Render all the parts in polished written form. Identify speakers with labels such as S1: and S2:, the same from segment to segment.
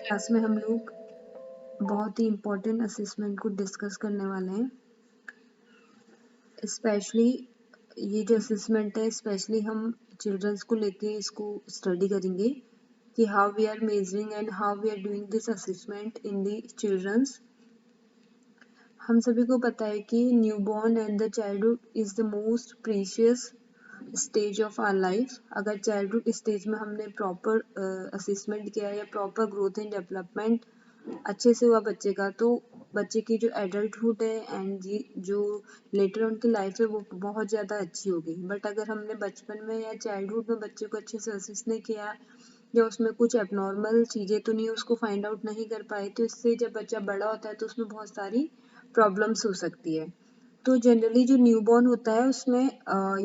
S1: Class में हम लोग बहुत ही इम्पोर्टेंट असेसमेंट को डिस्कस करने वाले हैं। स्पेशली ये जो असेसमेंट है स्पेशली हम चिल्ड्रंस को लेके इसको स्टडी करेंगे कि how we are measuring and how we are doing this assessment in the childrens. हम सभी को पता है कि newborn and the childhood is the most precious stage of our life. अगर चाइल्डहुड स्टेज में हमने प्रॉपर असेसमेंट किया या प्रॉपर ग्रोथ एंड डेवलपमेंट अच्छे से हुआ बच्चे का, तो बच्चे की जो एडल्टहुड है एंड जो लेटर ऑन की लाइफ है वो बहुत ज़्यादा अच्छी होगी। बट अगर हमने बचपन में या चाइल्डहुड में बच्चे को अच्छे से असेस नहीं किया या उसमें कुछ एबनॉर्मल चीज़ें तो नहीं उसको फाइंड आउट नहीं कर पाए, तो इससे जब बच्चा बड़ा होता है तो उसमें बहुत सारी प्रॉब्लम्स हो सकती है। तो जनरली जो न्यूबॉर्न होता है उसमें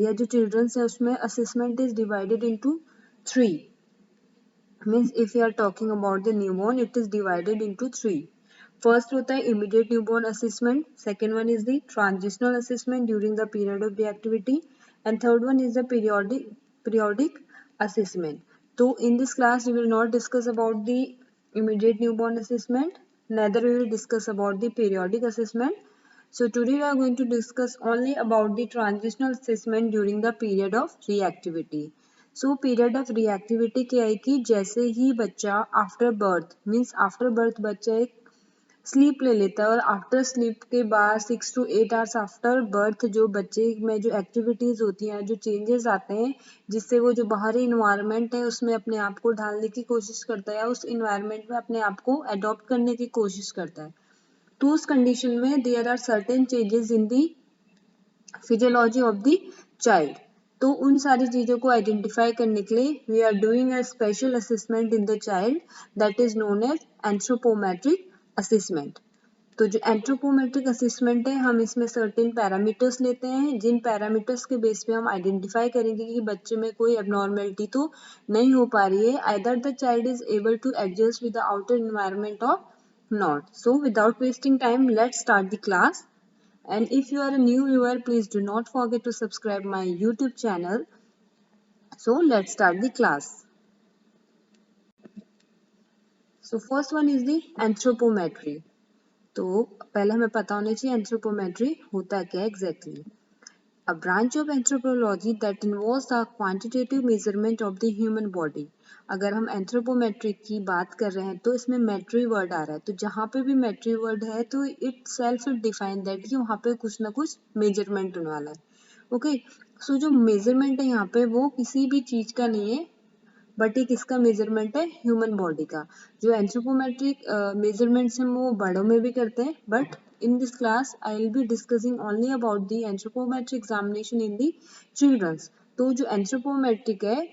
S1: या जो चिल्ड्रंस है उसमें assessment is divided into 3। Means if you are talking about the newborn, it is divided into 3. First होता है immediate newborn assessment, second one is the transitional assessment during the period of reactivity, and third one is the periodic assessment. So in this class we will not discuss about the immediate newborn assessment, neither we will discuss about the periodic assessment. So today we are going to discuss only about the transitional assessment during the period of reactivity. So period of reactivity क्या है कि जैसे ही बच्चा after birth means after birth बच्चा एक sleep ले लेता है और आफ्टर स्लीप के बाद 6 to 8 आवर्स आफ्टर बर्थ जो बच्चे में जो एक्टिविटीज होती हैं, जो चेंजेस आते हैं, जिससे वो जो बाहरी इन्वायरमेंट है उसमें अपने आप को ढालने की कोशिश करता है, उस इन्वायरमेंट में अपने आप को अडॉप्ट करने की कोशिश करता है। तो उस कंडीशन में there are certain changes in the physiology of the child. तो उन सारी चीज़ों को आइडेंटिफाई करने के लिए we are doing a special assessment in the child that is known as anthropometric assessment. तो जो एंथ्रोपोमेट्रिक असेसमेंट है हम इसमें सर्टेन पैरामीटर्स लेते हैं, जिन पैरामीटर्स के बेस पे हम आइडेंटिफाई करेंगे कि बच्चे में कोई एबनॉर्मेलिटी तो नहीं हो पा रही है, either the child is able to adjust with the outer environment और not. So without wasting time let's start the class. And if you are a new viewer, please do not forget to subscribe my YouTube channel. So let's start the class. So first one is the anthropometry. तो पहले हमें पता होना चाहिए anthropometry होता क्या है exactly. A branch of anthropology that involves the quantitative measurement of the human body. अगर हम एंथ्रोपोमेट्री की बात कर रहे हैं तो इसमें मेट्री वर्ड आ रहा है, तो जहाँ पे भी मेट्री वर्ड है तो इट सेल्फ डिफाइन दैट कि वहाँ पे कुछ ना कुछ मेजरमेंट होने वाला है। ओके, सो जो मेजरमेंट है यहाँ पे वो किसी भी चीज का नहीं है, बट ये किसका मेजरमेंट है? ह्यूमन बॉडी का। जो एंथ्रोपोमेट्रिक मेजरमेंट्स हैं वो बड़ों में भी करते हैं, but in this class I will be discussing only about the anthropometric examination in the children's. तो जो एंथ्रोपोमेट्रिक है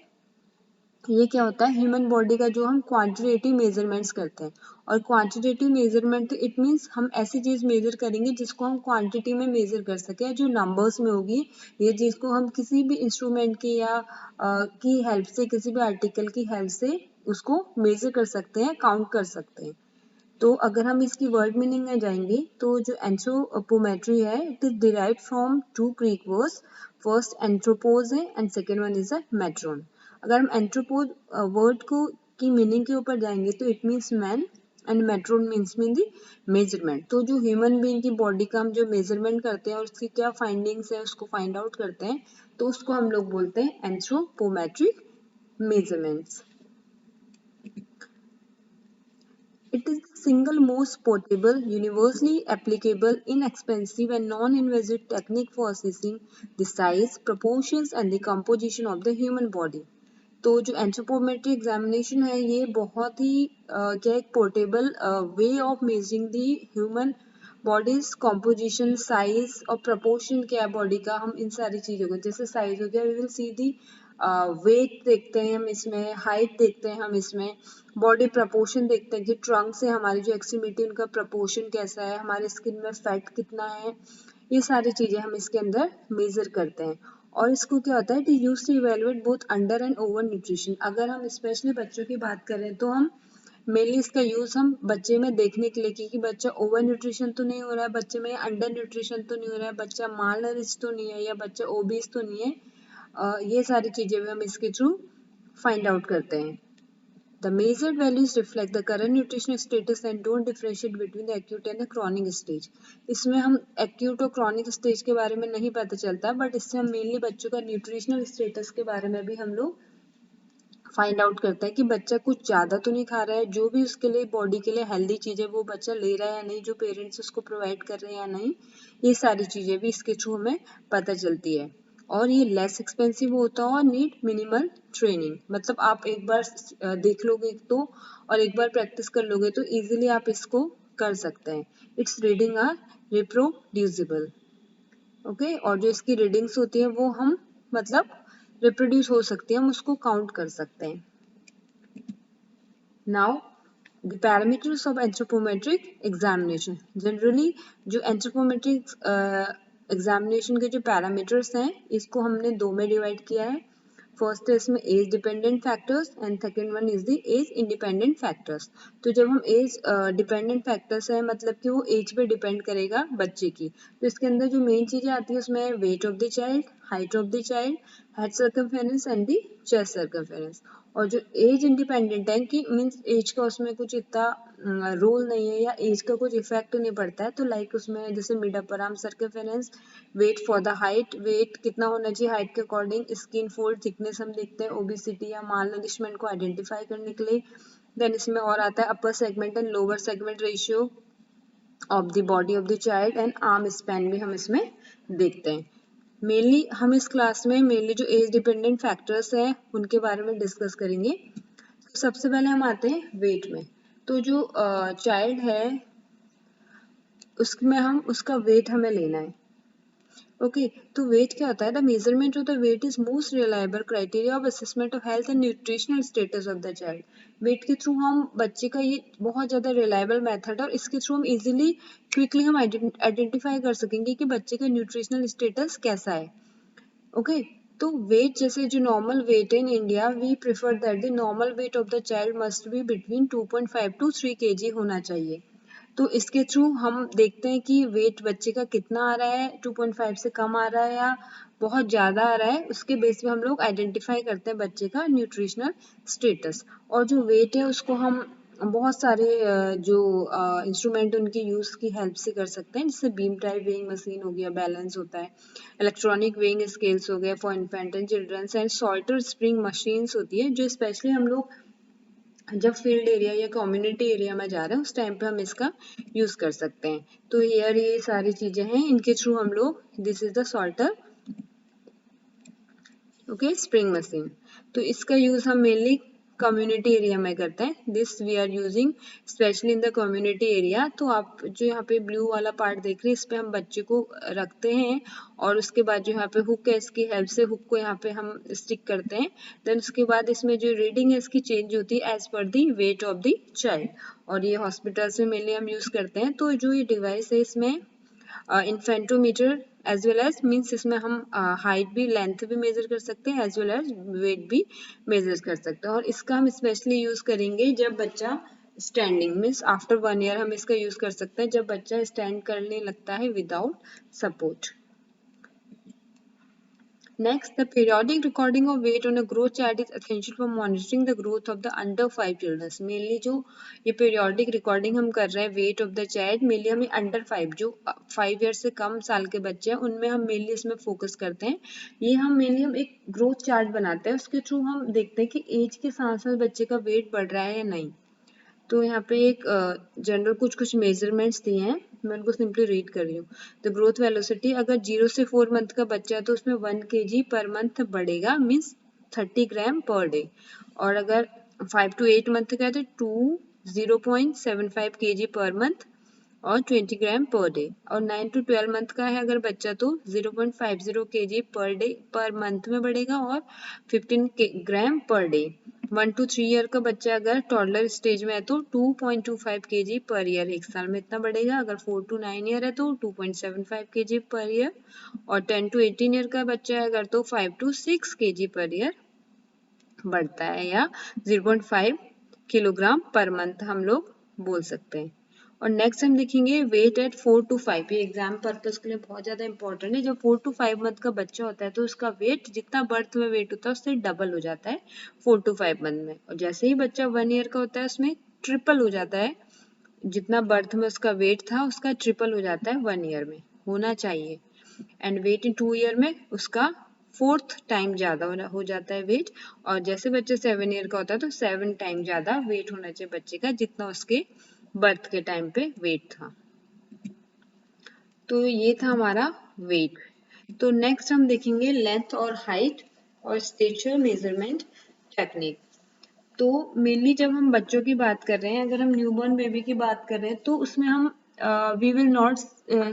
S1: ये क्या होता है? ह्यूमन बॉडी का जो हम क्वांटिटेटिव मेजरमेंट्स करते हैं, और क्वांटिटेटिव मेजरमेंट इट मीन्स हम ऐसी चीज मेजर करेंगे जिसको हम क्वांटिटी में मेजर कर सके, जो नंबर्स में होगी, या जिसको हम किसी भी इंस्ट्रूमेंट की या की हेल्प से, किसी भी आर्टिकल की हेल्प से उसको मेजर कर सकते हैं, काउंट कर सकते हैं। तो अगर हम इसकी वर्ड मीनिंग में जाएंगे तो जो एंथ्रोपोमेट्री है it is derived from two Greek words, first anthropos है and second one is a metron. अगर हम एंथ्रोपोज वर्ड को की मीनिंग के ऊपर जाएंगे तो it means man and matron means mean the measurement. तो जो ह्यूमन बीइंग की बॉडी का हम जो मेजरमेंट करते हैं और उसकी क्या फाइंडिंग्स है उसको फाइंड आउट करते हैं, तो उसको हम लोग बोलते हैं anthropometric measurements. It is the single most portable, universally applicable, inexpensive and non-invasive technique for assessing the size, proportions and the composition of the human body. तो जो एंथ्रोपोमेट्री एग्जामिनेशन है ये बहुत ही क्या एक portable way of measuring the human bodies composition, size और proportion क्या है बॉडी का, हम इन सारी चीज़ों को, जैसे साइज हो गया we will see the weight देखते हैं हम इसमें, हाइट देखते हैं हम इसमें, बॉडी प्रपोर्शन देखते हैं कि ट्रंक से हमारी जो एक्सट्रीमिटी उनका प्रपोर्शन कैसा है, हमारे स्किन में फैट कितना है, ये सारी चीज़ें हम इसके अंदर मेजर करते हैं। और इसको क्या होता है it is used to evaluate both under and over nutrition. अगर हम स्पेशली बच्चों की बात करें तो हम मेनली इसका यूज हम बच्चे में देखने के लिए कि बच्चा ओवर न्यूट्रिशन तो नहीं हो रहा है, बच्चे में अंडर न्यूट्रिशन तो नहीं हो रहा है, बच्चा माल नरिश तो नहीं है या बच्चा ओबीस तो नहीं है, ये सारी चीजें भी हम इसके थ्रू फाइंड आउट करते हैं। The measured values reflect the current nutritional status and don't differentiate between the acute and the chronic stage. इसमें हम acute और chronic stage के बारे में नहीं पता चलता, बट इससे हम mainly बच्चों का nutritional status के बारे में भी हम लोग फाइंड आउट करते हैं कि बच्चा कुछ ज़्यादा तो नहीं खा रहा है, जो भी उसके लिए बॉडी के लिए हेल्दी चीज़ें वो बच्चा ले रहा है या नहीं, जो पेरेंट्स उसको प्रोवाइड कर रहे हैं या नहीं, ये सारी चीज़ें भी इसके थ्रू हमें पता चलती है। और ये लेस एक्सपेंसिव होता है और नीड मिनिमल ट्रेनिंग, मतलब आप एक बार देख लोगे तो और एक बार प्रैक्टिस कर लोगे तो इजीली आप इसको कर सकते हैं। Its reading are reproducible, okay. और जो इसकी रीडिंग्स होती है वो हम मतलब रिप्रोड्यूस हो सकती है, हम उसको काउंट कर सकते हैं। Now the parameters of anthropometric examination. Generally जो एंथ्रोपोमेट्रिक एग्जामिनेशन के जो पैरामीटर्स हैं इसको हमने दो में डिवाइड किया है। फर्स्ट है इसमें age dependent factors and second one is the age independent factors. तो जब हम एज डिपेंडेंट फैक्टर्स है मतलब कि वो एज पे डिपेंड करेगा बच्चे की, तो इसके अंदर जो मेन चीजें आती है उसमें wait of the child, height of the child, head circumference and the chest circumference. और जो एज इंडिपेंडेंट है कि मीन्स एज का उसमें कुछ इतना रोल नहीं है या एज का कुछ इफेक्ट नहीं पड़ता है, तो लाइक उसमें जैसे mid upper arm circumference, weight for the height, weight कितना होना चाहिए हाइट के अकॉर्डिंग, स्किन फोल्ड थिकनेस हम देखते हैं ओबेसिटी या माल नरिशमेंट को आइडेंटिफाई करने के लिए। देन इसमें और आता है upper segment and lower segment ratio of the body of the child and arm span भी हम इसमें देखते हैं। मेनली हम इस क्लास में मेनली जो एज डिपेंडेंट फैक्टर्स हैं उनके बारे में डिस्कस करेंगे। सबसे पहले हम आते हैं वेट में। तो जो चाइल्ड है उसमें हम उसका वेट हमें लेना है, ओके। तो वेट क्या होता है? The measurement of the weight is most reliable criteria of assessment of health and nutritional status of the child. Weight के थ्रू हम बच्चे का ये बहुत ज़्यादा रिलायबल मेथड है और इसके थ्रू हम इजीली क्विकली हम आइडेंटिफाई कर सकेंगे कि बच्चे का न्यूट्रिशनल स्टेटस कैसा है, ओके। तो वेट जैसे जो नॉर्मल वेट है in India, we prefer that the normal weight of the child must be between 2.5 to 3 kg होना चाहिए। तो इसके थ्रू हम देखते हैं कि वेट बच्चे का कितना आ रहा है, 2.5 से कम आ रहा है या बहुत ज़्यादा आ रहा है, उसके बेस पे हम लोग आइडेंटिफाई करते हैं बच्चे का न्यूट्रिशनल स्टेटस। और जो वेट है उसको हम बहुत सारे जो इंस्ट्रूमेंट उनकी यूज़ की हेल्प से कर सकते हैं, जैसे बीम टाइप वेइंग मशीन हो गया, बैलेंस होता है, इलेक्ट्रॉनिक वेइंग स्केल्स हो गया for infant and children's and Salter spring machines होती है जो स्पेशली हम लोग जब फील्ड एरिया या कम्युनिटी एरिया में जा रहे हैं उस टाइम पे हम इसका यूज कर सकते हैं। तो हियर ये सारी चीजें हैं, इनके थ्रू हम लोग, this is the Salter, okay, spring machine. तो इसका यूज हम मेनली कम्युनिटी एरिया में करते हैं। This we are using specially in the community area. तो आप जो यहाँ पे ब्लू वाला पार्ट देख रहे हैं इस पे हम बच्चे को रखते हैं और उसके बाद जो यहाँ पे हुक है इसकी हेल्प से हुक को यहाँ पे हम स्टिक करते हैं। देन उसके बाद इसमें जो रीडिंग है इसकी चेंज होती है as per the weight of the child, और ये हॉस्पिटल्स में मेनली हम यूज करते हैं। तो जो ये डिवाइस है इसमें infantometer as well as means इसमें हम हाइट भी लेंथ भी मेजर कर सकते हैं एज वेल एज वेट भी मेजर कर सकते हैं। और इसका हम स्पेशली यूज करेंगे जब बच्चा स्टैंडिंग मीन्स आफ्टर 1 year हम इसका यूज कर सकते हैं जब बच्चा स्टैंड करने लगता है without support. Next, the periodic recording of weight on a growth chart is essential for monitoring the growth of the under 5 children. Mainly जो ये periodic recording हम कर रहे हैं weight of the child, mainly हमें under 5 जो 5 years से कम साल के बच्चे हैं उनमें हम mainly इसमें focus करते हैं। ये हम mainly हम एक growth chart बनाते हैं, उसके थ्रू हम देखते हैं कि age के साथ साथ बच्चे का weight बढ़ रहा है या नहीं। तो यहाँ पे एक जनरल कुछ मेजरमेंट्स दिए हैं, मैं उनको सिंपली रीड कर रही हूँ। द ग्रोथ वेलोसिटी, अगर 0 से 4 मंथ का बच्चा है तो उसमें 1 kg पर मंथ बढ़ेगा, मीन्स 30 ग्राम पर डे। और अगर 5 to 8 मंथ का है तो 0.75 kg पर मंथ और 20 ग्राम पर डे। और 9 to 12 मंथ का है अगर बच्चा तो 0.50 kg per day per month में बढ़ेगा और 15 ग्राम पर डे। 1 to 3 ईयर का बच्चा अगर टॉडलर स्टेज में है तो 2.25 kg पर ईयर, एक साल में इतना बढ़ेगा। अगर 4 to 9 ईयर है तो 2.75 kg पर ईयर। और 10 to 18 ईयर का बच्चा है अगर तो 5 to 6 kg पर ईयर बढ़ता है, या 0.5 किलोग्राम पर मंथ हम लोग बोल सकते हैं। और नेक्स्ट हम देखेंगे वेट एट 4 to 5। ये एग्जाम पर्पज के लिए बहुत ज़्यादा इंपॉर्टेंट है। जब 4 to 5 मंथ का बच्चा होता है तो उसका वेट जितना बर्थ में वेट होता है उससे डबल हो जाता है 4 to 5 मंथ में, और जैसे ही बच्चा 1 ईयर का होता है उसमें ट्रिपल हो जाता है। जितना बर्थ में उसका वेट था उसका ट्रिपल हो जाता है 1 ईयर में, होना चाहिए। एंड वेट इन 2 ईयर में उसका 4th टाइम ज़्यादा हो जाता है वेट, और जैसे बच्चे 7 ईयर का होता है तो 7 टाइम ज़्यादा वेट होना चाहिए बच्चे का जितना उसके बर्थ के टाइम पे वेट था। तो ये था हमारा वेट। तो नेक्स्ट हम देखेंगे लेंथ और हाइट और स्टेचर मेजरमेंट टेक्निक। तो मेनली जब हम बच्चों की बात कर रहे हैं, अगर हम न्यूबॉर्न बेबी की बात कर रहे हैं तो उसमें हम वी विल नॉट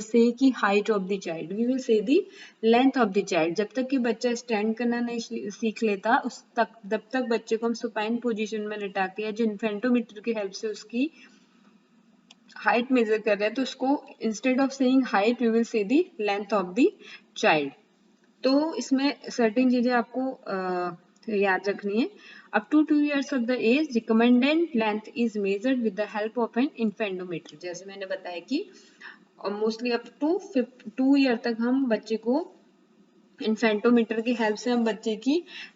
S1: से कि height of the child, we will say the length of the child. जब तक कि बच्चा स्टैंड करना नहीं सीख लेता उस तक तब तक बच्चे को हम सुपाइन पोजीशन में लिटा के या जो इन्फेंटोमीटर की हेल्प से उसकी हाइट मेजर कर रहे हैं तो उसको instead of saying height we will say the length of the child. तो इसमें सर्टेन चीजें आपको याद रखनी है। Up to 2 years of the age recommended length is measured with the help of an infantometer। जैसे मैंने बताया कि मोस्टली अप टू 2 ईयर तक हम बच्चे को इन्फेंटोमीटर की हेल्प से हम बच्चे की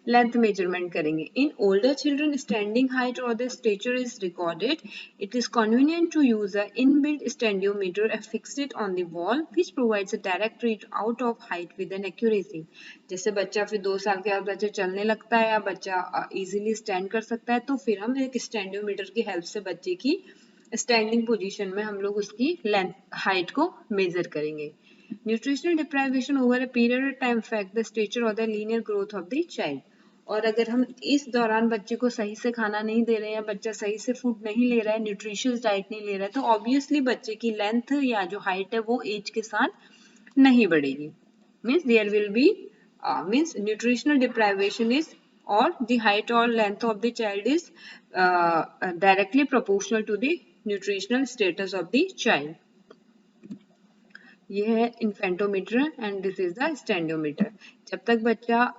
S1: लेंथ मेजरमेंट करेंगे। In older children standing height और the stature is recorded. It is convenient to use a inbuilt stadiometer affixed on the wall which provides a direct read out of height with an accuracy। जैसे बच्चा फिर 2 साल के बाद बच्चा चलने लगता है या बच्चा इजीली स्टैंड कर सकता है तो फिर हम एक स्टैंडियोमीटर की हेल्प से बच्चे की स्टैंडिंग पोजीशन में हम लोग उसकी लेंथ हाइट को मेजर करेंगे। Nutritional deprivation over a period of time affect the stature और the linear growth of the child. और अगर हम इस दौरान बच्चे को सही से खाना नहीं दे रहे हैं, बच्चा सही से फूड नहीं ले रहा है, न्यूट्रिशियस डाइट नहीं ले रहा है, तो ऑब्वियसली बच्चे की लेंथ या जो हाइट है वो एज के साथ नहीं बढ़ेगी। Means there will be means nutritional deprivation is or the height or length of the child is directly proportional to the nutritional status of the child। ये है infantometer and this is the stadiometer. जब तक बच्चा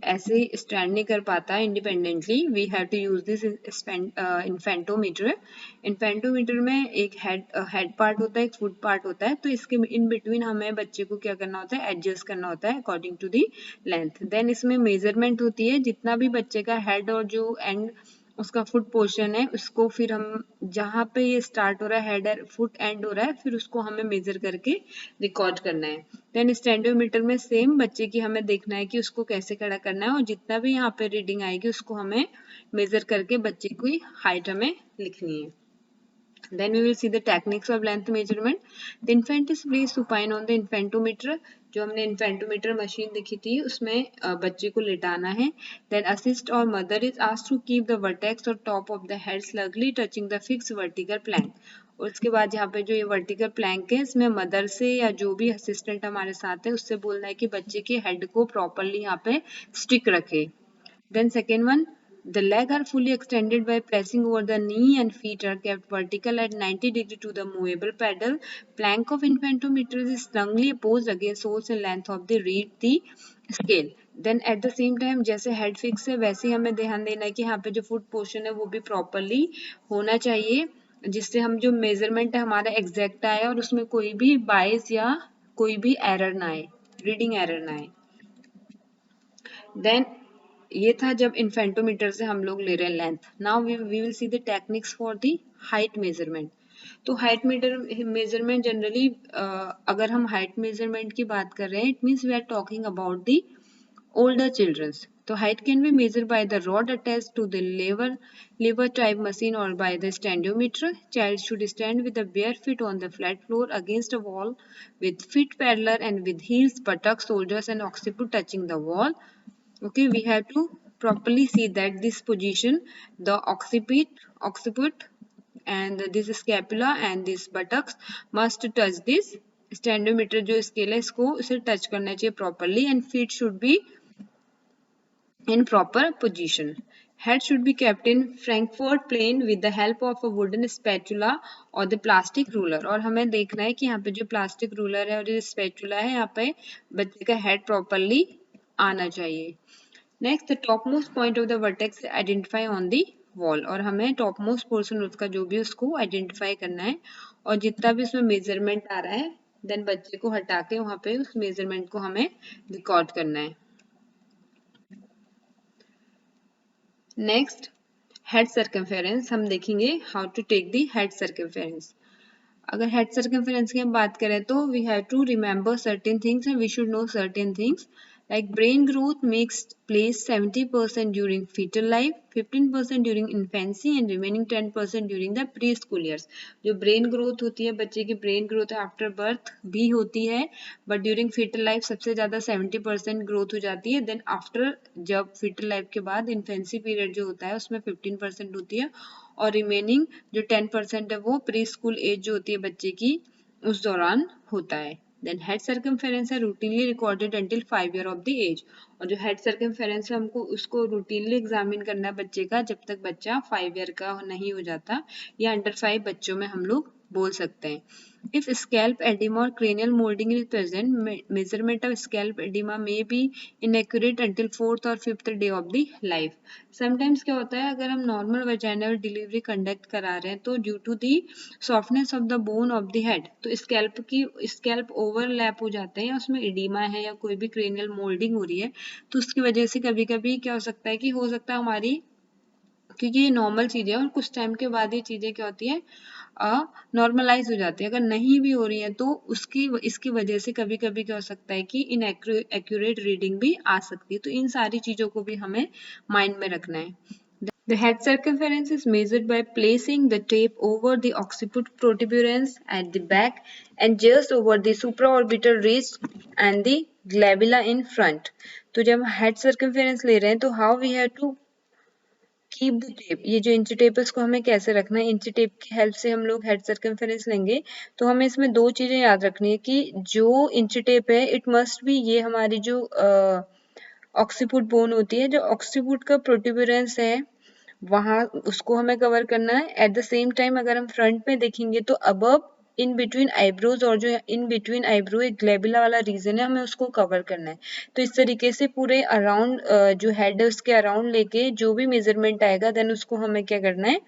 S1: ऐसे stand नहीं कर पाता independently we have to use this infantometer. Infantometer में एक हेड पार्ट होता है, एक फुट पार्ट होता है, तो इसके इन बिटवीन हमें बच्चे को क्या करना होता है, एडजस्ट करना होता है according to the length. Then इसमें मेजरमेंट होती है, जितना भी बच्चे का हेड और जो एंड उसका फुट पोर्शन है उसको फिर हम जहाँ पे ये स्टार्ट हो रहा है हेड फुट एंड हो रहा है फिर उसको हमें मेजर करके रिकॉर्ड करना है। देन स्टैंडोमीटर में सेम बच्चे की हमें देखना है कि उसको कैसे खड़ा करना है और जितना भी यहाँ पे रीडिंग आएगी उसको हमें मेजर करके बच्चे की हाइट हमें लिखनी है। Then we will see the techniques of length measurement. The infant is placed supine on the infantometer। जो हमने इन्फेंटोमीटर मशीन देखी थी उसमें बच्चे को लिटाना है। Then assist or mother is asked to keep the vertex or top of the head snugly touching the fixed vertical plank। और उसके बाद यहाँ पे जो ये वर्टिकल प्लैंक है इसमें मदर से या जो भी असिस्टेंट हमारे साथ है उससे बोलना है कि बच्चे के हेड को प्रॉपरली यहाँ पे स्टिक रखे। Then second one, the legs are fully extended by pressing over the knee and feet are kept vertical at 90 degree to the movable pedal. Plank of infantometer is snugly opposed against source and length of the reed the scale. Then at the same time जैसे head fix है वैसे ही हमें ध्यान देना है कि यहाँ पे जो foot portion है वो भी properly होना चाहिए जिससे हम जो measurement है हमारा exact आए और उसमें कोई भी bias या कोई भी error ना आए, reading error ना आए। देन ये था जब इन्फेंटोमीटर से हम लोग ले रहे हैं length. Now we will see the techniques for the height measurement. तो हाइट मेजरमेंट जनरली अगर हम हाइट मेजरमेंट की बात कर रहे हैं it means we are talking about the older children's। तो height can be measured by the rod attached to the lever type machine or by the stadiometer। Child should stand with the bare feet on the flat floor against a wall with feet parallel and with heels, buttocks, shoulders and occiput touching the wall। Okay, we have to properly see that this position, the occiput and this scapula and this buttocks must touch this stadiometer जो scale है इसको इसे touch करना चाहिए properly and feet should be in proper position। Head should be kept in Frankfurt plane with the help of a wooden spatula or the plastic ruler। और हमें देखना है कि यहाँ पे जो प्लास्टिक रूलर है और जो स्पैचुला है यहाँ पे बच्चे का हेड प्रॉपरली आना चाहिए। Next the top most point of the vertex identify on the wall. और हमें टॉप मोस्ट पोर्शन उसका जो भी उसको आइडेंटिफाई करना है और जितना भी उसमें मेजरमेंट आ रहा है देन बच्चे को हटा के वहां पे उस मेजरमेंट को हमें रिकॉर्ड करना है। नेक्स्ट, हेड सर्कमफेरेंस हम देखेंगे how to take the head circumference. अगर हेड सर्कमफेरेंस की हम बात करें तो we have to remember certain things and we should know certain things like brain growth makes place 70% during fetal life, 15% during infancy and remaining 10% during the preschool years। जो brain growth होती है बच्चे की brain growth आफ्टर बर्थ भी होती है but during fetal life सबसे ज़्यादा 70% ग्रोथ हो जाती है। देन आफ्टर जब fetal life के बाद infancy पीरियड जो होता है उसमें 15% होती है और रिमेनिंग जो 10% है वो प्री स्कूल एज जो होती है बच्चे की उस दौरान होता है। देन हेड सर्कमफेरेंस है routinely recorded until 5 year of the age. और जो हेड सर्कमफेरेंस है हमको उसको रूटीनली एग्जामिन करना है बच्चे का जब तक बच्चा 5 ईयर का नहीं हो जाता या अंडर 5 बच्चों में हम लोग बोल सकते हैं। If scalp edema or cranial molding is present, measurement of scalp edema may be inaccurate until 4th or 5th day of the life। Sometimes क्या होता है अगर हम नॉर्मल वजाइनल डिलीवरी कंडक्ट करा रहे हैं तो due to the softness of the bone of the head तो स्कैल्प ओवरलैप हो जाते हैं या उसमें एडिमा है या कोई भी क्रेनियल मोल्डिंग हो रही है तो उसकी वजह से कभी कभी क्या हो सकता है कि हो सकता है हमारी, क्योंकि ये नॉर्मल चीजें हैं और कुछ टाइम के बाद ये चीजें क्या होती है नॉर्मलाइज हो जाती है। अगर नहीं भी हो रही है तो इसकी वजह से कभी कभी क्या हो सकता है कि इनएक्यूरेट रीडिंग भी आ सकती है। तो इन सारी चीजों को भी हमें माइंड में रखना है। The head circumference is measured by placing the tape over the occiput protuberance at the back and just over the supraorbital ridge and the glabella in front। तो जब head circumference ले रहे हैं तो how we have to keep the tape, ये जो इंची tape है इसको हमें कैसे रखना है। इंची टेप की हेल्प से हम लोग हेड सर्कमफेरेंस लेंगे तो हमें इसमें दो चीजें याद रखनी है कि जो इंची टेप है इट मस्ट बी ये हमारी जो ऑक्सीपुट बोन होती है, जो ऑक्सीपुट का प्रोट्यूबरेंस है वहां उसको हमें कवर करना है। एट द सेम टाइम अगर हम फ्रंट में देखेंगे तो अबव इन बिटवीन आईब्रोज और जो इन बिटवीन आईब्रो एक ग्लेबुला वाला रीजन है हमें उसको कवर करना है। तो इस तरीके से पूरे अराउंड जो हेड है उसके अराउंड लेके जो भी मेजरमेंट आएगा देन उसको हमें क्या करना है,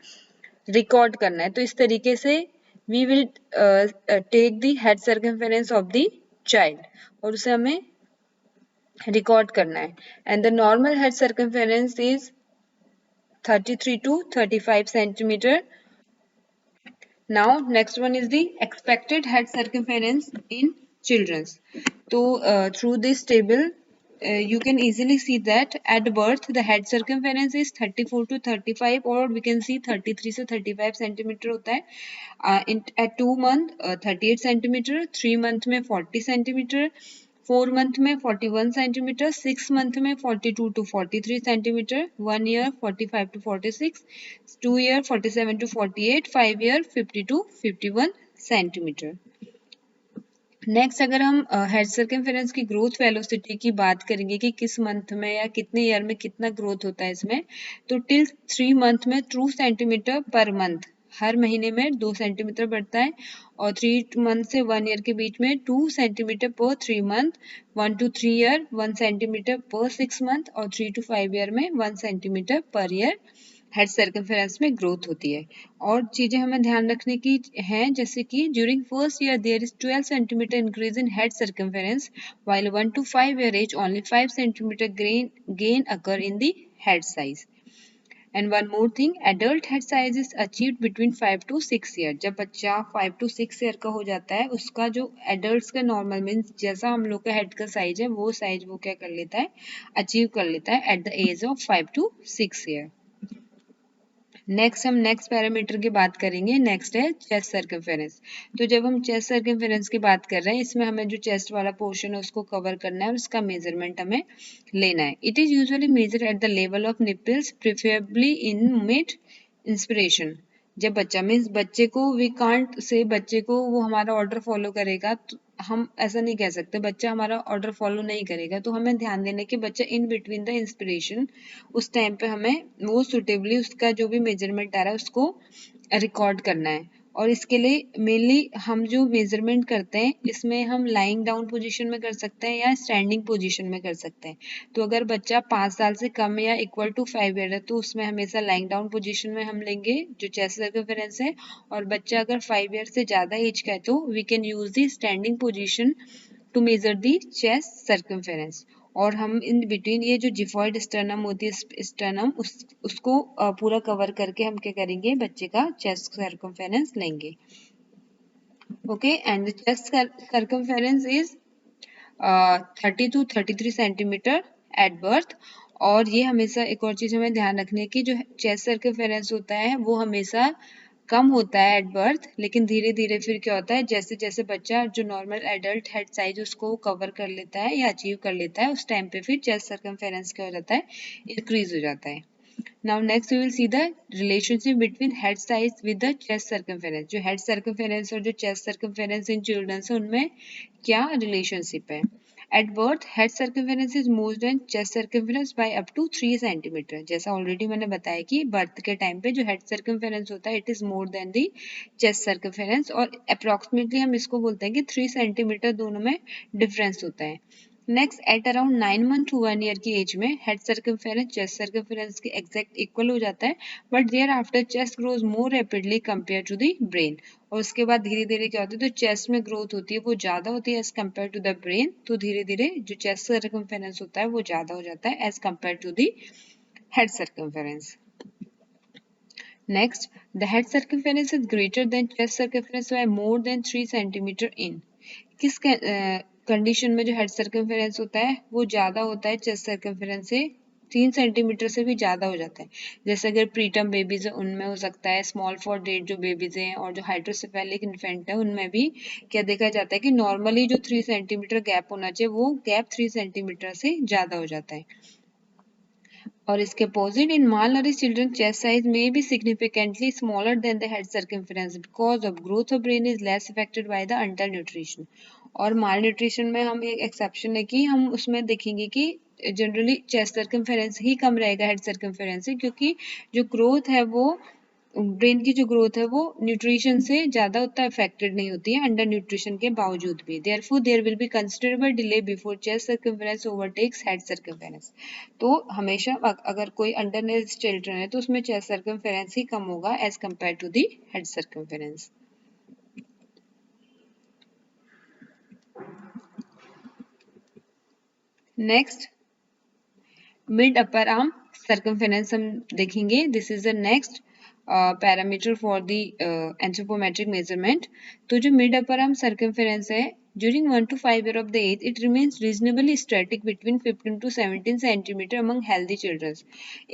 S1: रिकॉर्ड करना है। तो इस तरीके से we will take the head circumference of the child और उसे हमें रिकॉर्ड करना है। And the normal head circumference is 33 to 35 centimeter। Now next one is the expected head circumference in children। So through this table you can easily see that at birth the head circumference is 34 to 35 or we can see 33 से 35 centimeter होता है। At 2 month 38 centimeter, 3 month में 40 centimeter, 4 month में 41 centimetre, 6 month में 42 to 43 centimetre, 1 year 45 to 46, 2 year 47 to 48, 5 year 50 to 51 centimetre. Next अगर हम head circumference की growth velocity की बात करेंगे कि किस मंथ में या कितने ईयर में कितना ग्रोथ होता है इसमें, तो टिल 3 मंथ में 2 सेंटीमीटर पर मंथ, हर महीने में 2 सेंटीमीटर बढ़ता है और 3 मंथ से 1 ईयर के बीच में 2 सेंटीमीटर पर 3 मंथ, 1 to 3 ईयर 1 सेंटीमीटर पर 6 मंथ और 3 to 5 ईयर में 1 centimetre per year head circumference में ग्रोथ होती है। और चीजें हमें ध्यान रखने की हैं जैसे कि during first year there is 12 centimetre increase in head circumference while 1 to 5 year age only 5 centimetre gain occur in the head size. And one more thing, adult head size is achieved between 5 to 6 year. जब बच्चा 5 to 6 year का हो जाता है उसका जो adult का normal means जैसा हम लोग का हेड का साइज है वो साइज वो क्या कर लेता है, अचीव कर लेता है at the age of 5 to 6 year. Next हम नेक्स्ट पैरामीटर की बात करेंगे। नेक्स्ट है चेस्ट सर्कमफेरेंस। तो जब हम चेस्ट सर्कमफेरेंस की बात कर रहे हैं इसमें हमें जो चेस्ट वाला पोर्शन है उसको कवर करना है और उसका मेजरमेंट हमें लेना है। It is usually measure at the level of nipples preferably in mid inspiration. जब बच्चा मीन्स बच्चे को वी कांट से बच्चे को वो हमारा ऑर्डर फॉलो करेगा तो हम ऐसा नहीं कह सकते बच्चा हमारा ऑर्डर फॉलो नहीं करेगा। तो हमें ध्यान देना कि बच्चा इन बिटवीन द इंस्पिरेशन उस टाइम पे हमें वो सुटेबली उसका जो भी मेजरमेंट आ रहा है उसको रिकॉर्ड करना है। और इसके लिए मेनली हम जो मेजरमेंट करते हैं इसमें हम लाइंग डाउन पोजीशन में कर सकते हैं या स्टैंडिंग पोजीशन में कर सकते हैं। तो अगर बच्चा 5 साल से कम या इक्वल टू 5 ईयर है तो उसमें हमेशा लाइंग डाउन पोजीशन में हम लेंगे जो चेस्ट सर्कमफेरेंस है, और बच्चा अगर 5 ईयर से ज़्यादा एज का है तो we can use the standing position to measure the chest circumference. और हम इन बिटवीन ये जो जिफॉइड स्टर्नम होती है स्टर्नम उसको पूरा कवर करके हम क्या करेंगे, बच्चे का चेस्ट सर्कमफेरेंस लेंगे। Okay, and chest circumference is 30 to 33 centimetre at birth. और ये हमेशा एक और चीज हमें ध्यान रखने की, जो चेस्ट सर्कमफेरेंस होता है वो हमेशा कम होता है एट बर्थ, लेकिन धीरे धीरे फिर क्या होता है, जैसे जैसे बच्चा जो नॉर्मल एडल्ट हेड साइज उसको कवर कर लेता है या अचीव कर लेता है, उस टाइम पे फिर चेस्ट सर्कमफेरेंस क्या हो जाता है, इंक्रीज हो जाता है। Now next we will see the relationship between head size with the chest circumference। जो head circumference और जो chest circumference इन children से उनमें क्या relationship है। At birth, head circumference is more than chest circumference by up to 3 centimeter। जैसा already मैंने बताया कि बर्थ के टाइम पे जो हेड सर्कमफेरेंस होता है it is more than the chest circumference, और अप्रोक्सीमेटली हम इसको बोलते हैं कि 3 सेंटीमीटर दोनों में डिफरेंस होता है। Next, at around 9 month to 1 year की एज में हेड सर्कमफेरेंस चेस्ट सर्कमफेरेंस के एग्जैक्ट इक्वल हो जाता है, but thereafter chest grows more rapidly compare to the brain. और उसके बाद धीरे धीरे क्या होता है, तो चेस्ट में ग्रोथ होती है वो ज्यादा होती है as compare to the brain, तो धीरे धीरे जो चेस्ट सर्कमफेरेंस होता है वो ज्यादा हो जाता है as compare to the head circumference. Next, the head circumference is greater than chest circumference by more than 3 centimeter in। किस कंडीशन में जो हेड सर्कमफेरेंस होता है वो ज्यादा होता है चेस्ट सर्कमफेरेंस से 3 सेंटीमीटर से भी ज्यादा हो जाता है। जैसे अगर प्रीटर्म बेबीज है उनमें हो सकता है, स्मॉल फॉर डेट जो बेबीज हैं और जो हाइड्रोसेफेलिक इन्फेंट है उनमें भी क्या देखा जाता है कि नॉर्मली जो 3 सेंटीमीटर गैप होना चाहिए वो गैप 3 सेंटीमीटर से ज्यादा हो जाता है। और इसके opposite, in malnourished children chest size may be significantly smaller than the head circumference because of growth of brain is less affected by the undernutrition। और माल न्यूट्रिशन में हम एक एक्सेप्शन है कि हम उसमें देखेंगे कि जनरली चेस्ट सर्कमफेरेंस ही कम रहेगा हेड सर्कमफेरेंस से, क्योंकि जो ग्रोथ है वो ब्रेन की जो ग्रोथ है वो न्यूट्रिशन से ज्यादा उतना अफेक्टेड नहीं होती है अंडर न्यूट्रिशन के बावजूद भी। Therefore there will be considerable delay before chest circumference overtakes head circumference. तो हमेशा अगर कोई अंडर नरिश्ड चिल्ड्रन है तो उसमें चेस्ट सर्कमफेरेंस ही कम होगा as compare to the head circumference. Next, mid upper arm circumference हम देखेंगे। This is the next parameter for the anthropometric measurement. तो जो मिड अपर आर्म सर्कमफेरेंस है, during 1 to 5 year of the age it remains reasonably static between 15 to 17 centimeter among healthy children।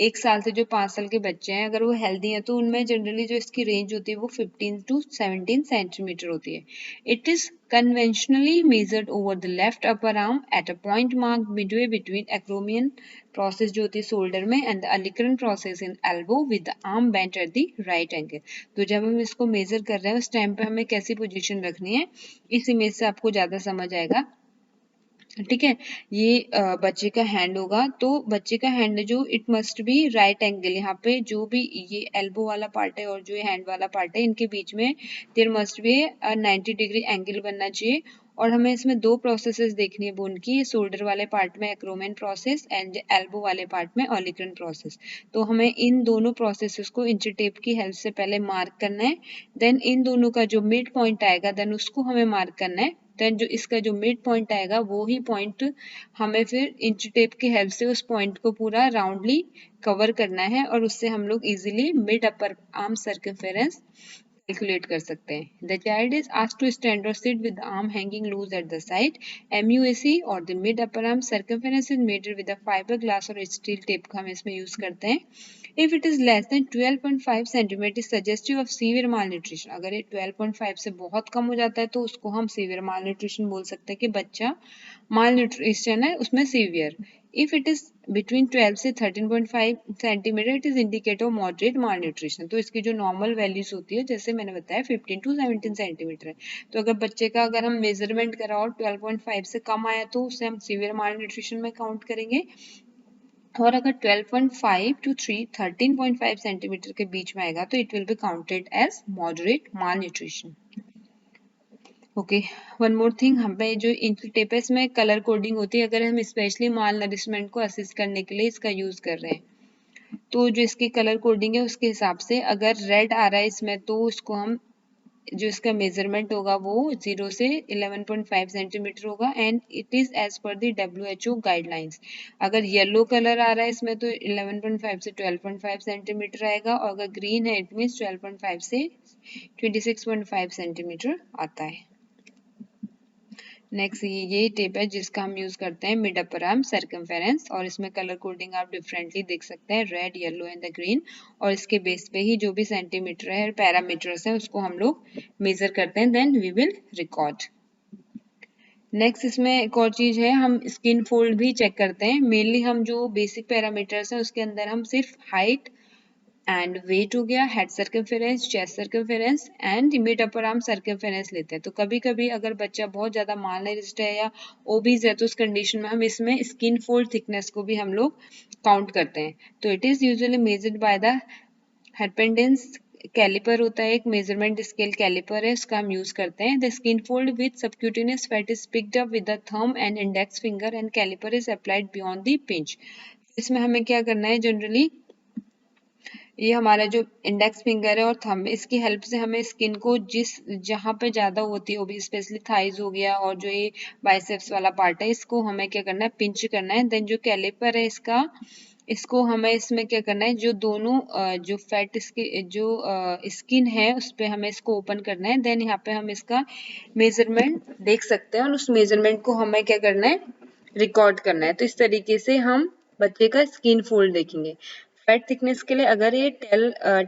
S1: 1 साल से जो 5 साल के बच्चे हैं अगर वो हेल्दी हैं तो उनमें जनरली जो इसकी रेंज होती है वो 15 to 17 सेंटीमीटर होती है। It is conventionally measured over the left upper arm at a point marked midway between acromion process जो होती है शोल्डर में and the olecranon process in elbow with the arm bent at the right angle। तो जब हम इसको major कर रहे हैं उस टाइम पे हमें कैसी पोजीशन रखनी है, इस इमेज से आपको ज्यादा समझ आएगा। ठीक है, ये बच्चे का हैंड होगा, तो बच्चे का हैंड जो it must be right angle. यहाँ पे जो भी ये एल्बो वाला पार्ट है और जो ये हैंड वाला पार्ट है इनके बीच में there must be 90 degree angle बनना चाहिए। और हमें इसमें दो प्रोसेसेस देखनी है बोन की, शोल्डर वाले पार्ट में एक्रोमेन प्रोसेस एंड एल्बो वाले पार्ट में ओलिकरन प्रोसेस। तो हमें इन दोनों प्रोसेसेस को इंची टेप की हेल्प से पहले मार्क करना है, देन इन दोनों का जो मिड पॉइंट आएगा देन उसको हमें मार्क करना है, देन जो इसका जो मिड पॉइंट आएगा वो ही पॉइंट हमें फिर इंच टेप की हेल्प से उस पॉइंट को पूरा राउंडली कवर करना है, और उससे हम लोग easily mid upper arm circumference calculate कर सकते हैं। The child is asked to stand और sit with arm hanging loose at the side. MUAC और the mid upper arm circumference is measured with a fibre glass और steel tape का हम इसमें use करते हैं। If it is less than 12.5 centimeter is suggestive of severe malnutrition। अगर ये 12.5 से बहुत कम हो जाता है तो उसको हम severe malnutrition बोल सकते हैं कि बच्चा malnutrition है उसमें severe। If it is between 12 से 13.5 centimeter it is indicator of moderate malnutrition। तो इसकी जो नॉर्मल वैल्यूज होती है जैसे मैंने बताया 15 to 17 सेंटीमीटर है, तो अगर बच्चे का अगर हम मेजरमेंट करा और 12.5 से कम आया तो उसे हम सीवियर माल न्यूट्रिशन में काउंट करेंगे। और अगर 12.5 टू 13.5 सेंटीमीटर के बीच में आएगा तो it will be counted as moderate mal nutrition. Okay, one more thing, हमें जो इंच में कलर कोडिंग होती है, अगर हम स्पेशली माल नरिशमेंट को असिस्ट करने के लिए इसका यूज कर रहे हैं तो जो इसकी कलर कोडिंग है उसके हिसाब से अगर रेड आ रहा है इसमें तो उसको हम जो इसका मेजरमेंट होगा वो 0 से 11.5 सेंटीमीटर होगा and it is as per the WHO guidelines. अगर येलो कलर आ रहा है इसमें तो 11.5 से 12.5 सेंटीमीटर आएगा और अगर ग्रीन है इट मीन्स 12.5 से 26.5 सेंटीमीटर आता है। नेक्स्ट ये टेप है जिसका हम यूज करते हैं मिड अपर आर्म सर्कमफेरेंस और इसमें कलर कोडिंग आप डिफरेंटली देख सकते हैं, red, yellow and the green, और इसके बेस पे ही जो भी सेंटीमीटर है पैरामीटर्स है उसको हम लोग मेजर करते हैं, then we will record. Next इसमें एक और चीज है, हम स्किन फोल्ड भी चेक करते हैं। मेनली हम जो बेसिक पैरामीटर्स है उसके अंदर हम सिर्फ हाइट एंड वेट हो गया, head circumference, chest circumference and mid upper arm circumference लेते हैं। तो कभी कभी अगर बच्चा बहुत ज्यादा मालनरिश्ड है या ओबीज है तो उस कंडीशन में हम इसमें स्किन फोल्ड थिकनेस को भी हम लोग काउंट करते हैं। तो it is usually measured by the Harpenden calliper होता है, एक मेजरमेंट स्केल कैलिपर है, उसका हम यूज करते हैं। The skin fold with subcutaneous fat is picked up with the thumb and index finger and calliper is applied beyond the pinch. इसमें हमें क्या करना है, जनरली ये हमारा जो इंडेक्स फिंगर है और थंब, इसकी हेल्प से हमें स्किन को जिस जहाँ पे ज्यादा होती है वो भी स्पेशली थाइज हो गया और जो ये बाइसेप्स वाला पार्ट है इसको हमें क्या करना है, पिंच करना है। देन जो कैलिपर है इसका, इसको हमें इसमें क्या करना है, जो दोनों जो फैट इसकी जो स्किन है उस पे हमें इसको ओपन करना है। देन यहाँ पे हम इसका मेजरमेंट देख सकते हैं और उस मेजरमेंट को हमें क्या करना है, रिकॉर्ड करना है। तो इस तरीके से हम बच्चे का स्किन फोल्ड देखेंगे। फैट थिकनेस के लिए अगर ये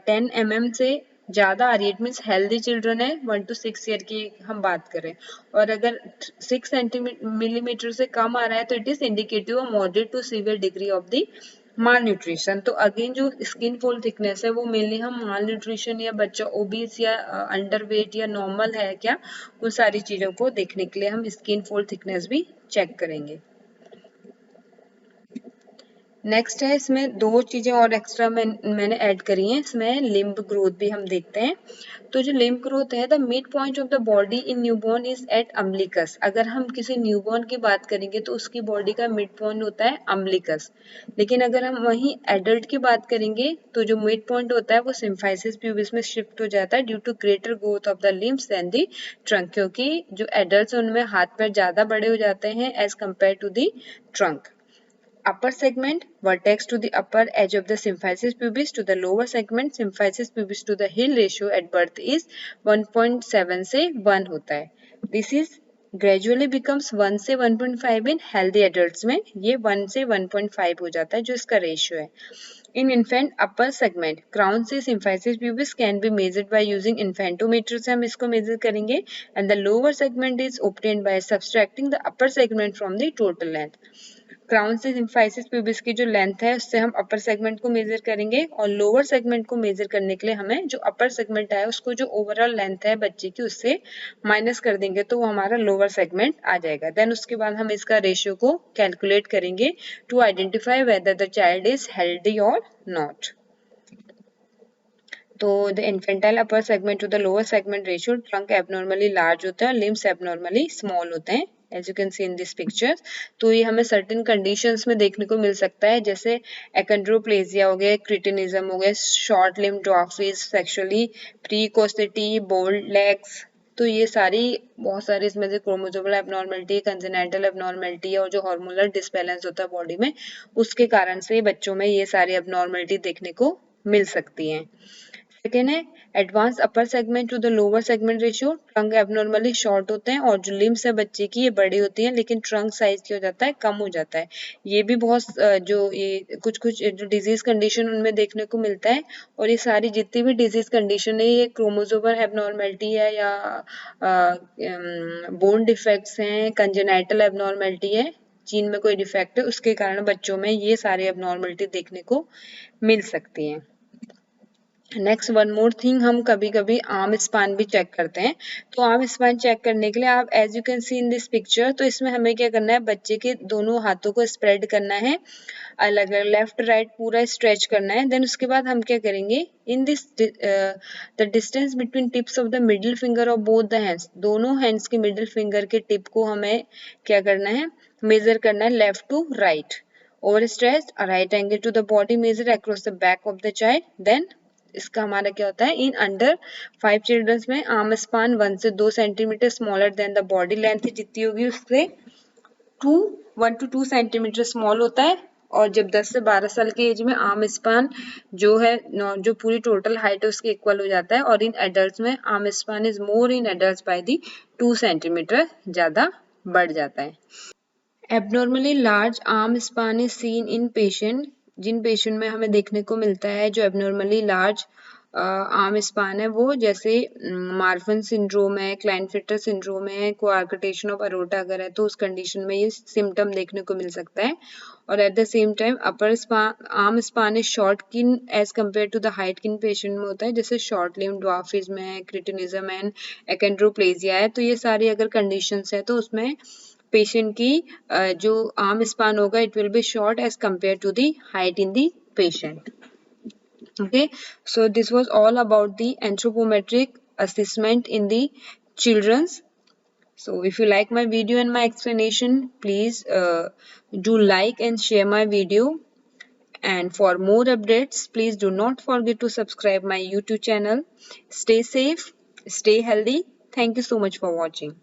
S1: 10 mm से ज्यादा आ रही है इट मीन्स हेल्दी चिल्ड्रन है, 1 to 6 ईयर की हम बात करें, और अगर 6 मिलीमीटर से कम आ रहा है तो it is indicative of moderate to severe degree of the mal nutrition. तो अगेन जो स्किन फोल्ड थिकनेस है वो मेनली हम माल न्यूट्रिशन या बच्चा ओबीस या अंडर वेट या नॉर्मल है क्या, उन सारी चीजों को देखने के लिए हम स्किन फोल्ड थिकनेस भी चेक करेंगे। नेक्स्ट है, इसमें दो चीजें और एक्स्ट्रा मैंने ऐड करी हैं, इसमें लिम्ब ग्रोथ भी हम देखते हैं। तो जो लिम्ब ग्रोथ है, the mid point of the body in newborn is at umbilicus. अगर हम किसी न्यूबॉर्न की बात करेंगे तो उसकी बॉडी का मिड पॉइंट होता है अम्बिलिकस, लेकिन अगर हम वहीं एडल्ट की बात करेंगे तो जो मिड पॉइंट होता है वो सिम्फाइसिस प्यूबिस में शिफ्ट हो जाता है due to greater growth of the limbs than the trunk, क्योंकि जो एडल्ट उनमें हाथ पैर ज्यादा बड़े हो जाते हैं as compare to the trunk. Upper segment vertex to the upper edge of the symphysis pubis to the lower segment symphysis pubis to the heel ratio at birth is 1.7 से 1 होता है। This is gradually becomes 1 से 1.5 in healthy adults में ये 1 से 1.5 हो जाता है जो इसका रेशियो है। In infant upper segment crown से symphysis pubis can be measured by using infantometer से हम इसको measure करेंगे and the lower segment is obtained by subtracting the upper segment from the total length। Crown से symphysis pubis की जो length है उससे हम अपर सेगमेंट को मेजर करेंगे और लोअर सेगमेंट को मेजर करने के लिए हमें जो अपर सेगमेंट है उसको जो ओवरऑल लेंथ है बच्चे की उससे माइनस कर देंगे तो वो हमारा लोअर सेगमेंट आ जाएगा। देन उसके बाद हम इसका रेशियो को कैलकुलेट करेंगे to identify whether the child is healthy और नॉट। तो the infantile upper segment to the lower segment ratio, trunk abnormally large होता है और लिम्स एबनॉर्मली स्मॉल होते हैं as you can see in this picture. तो ये हमें सर्टेन कंडीशंस में देखने को मिल सकता है जैसे एकेंड्रोप्लेजिया हो गया, क्रिटिनिज्म हो गया, short limb dwarfism, sexually precocity, bowed legs. तो ये सारी बहुत सारी इसमें से क्रोमोसोमल एबनॉर्मलिटी, कंजेनाइटल एबनॉर्मलिटी और जो हार्मोनल डिसबैलेंस होता है बॉडी में उसके कारण से बच्चों में ये सारी एबनॉर्मलिटी देखने को मिल सकती हैं। सेकेंड है advance upper segment to the lower segment ratio, trunk abnormally short होते हैं और जो लिम्स है बच्चे की ये बड़ी होती हैं लेकिन ट्रंक साइज क्या हो जाता है, कम हो जाता है। ये भी बहुत जो ये कुछ कुछ जो डिजीज कंडीशन उनमें देखने को मिलता है और ये सारी जितनी भी डिजीज कंडीशन है ये क्रोमोसोमल एबनॉर्मलिटी है या बोन डिफेक्ट्स हैं, कंजेनाइटल एबनॉर्मलिटी है, जीन में कोई डिफेक्ट है उसके कारण बच्चों में ये सारी एबनॉर्मलिटी देखने को मिल सकती हैं। नेक्स्ट वन मोर थिंग, हम कभी कभी आर्म स्पान भी चेक करते हैं। तो आर्म स्पान चेक करने के लिए आप as you can see in this picture, तो इसमें हमें क्या करना है, बच्चे के दोनों हाथों को स्प्रेड करना है, अलग अलग लेफ्ट राइट पूरा स्ट्रेच करना है। देन उसके बाद हम क्या करेंगे, in this the distance between tips of the middle finger of both the hands, दोनों हैंड्स के मिडिल फिंगर के टिप को हमें क्या करना है, मेजर करना है left to right. Overstretched, a right angle to the body measure across the back of the child. Then इसका हमारा क्या होता है, इन अंडर 5 चिल्ड्रंस में आर्म स्पान 1 से 2 centimetre smaller than the body length जितनी होगी उससे 1 to 2 सेंटीमीटर स्मॉल होता है। और जब 10 से 12 साल की एज में आर्म स्पान जो है जो पूरी टोटल हाइट है उसके इक्वल हो जाता है। और इन एडल्ट में arm span is more in adult by the 2 centimetre ज्यादा बढ़ जाता है। Abnormally large arm span is seen in patient, जिन पेशेंट में हमें देखने को मिलता है जो एबनॉर्मली लार्ज आर्म स्पान है, वो जैसे मार्फन सिंड्रोम है, क्लाइनफिटर सिंड्रोम है, कोआर्कटेशन ऑफ अरोटा अगर है तो उस कंडीशन में ये सिम्टम देखने को मिल सकता है। और at the same time upper arm span is short kin as compare to the height kin patient में होता है, जैसे शॉर्ट लिम्ब ड्वार्फिज्म है, क्रिटिनिज्म एंड एकेंड्रोप्लेजिया है। तो ये सारी अगर कंडीशंस है तो उसमें पेशेंट की जो आर्म स्पान होगा it will be short as compare to the height in the patient. Okay, so this was all about the anthropometric assessment in the children's. So if you like my video and my explanation, please do like and share my video. And for more updates, please do not forget to subscribe my YouTube channel. Stay safe, stay healthy. Thank you so much for watching.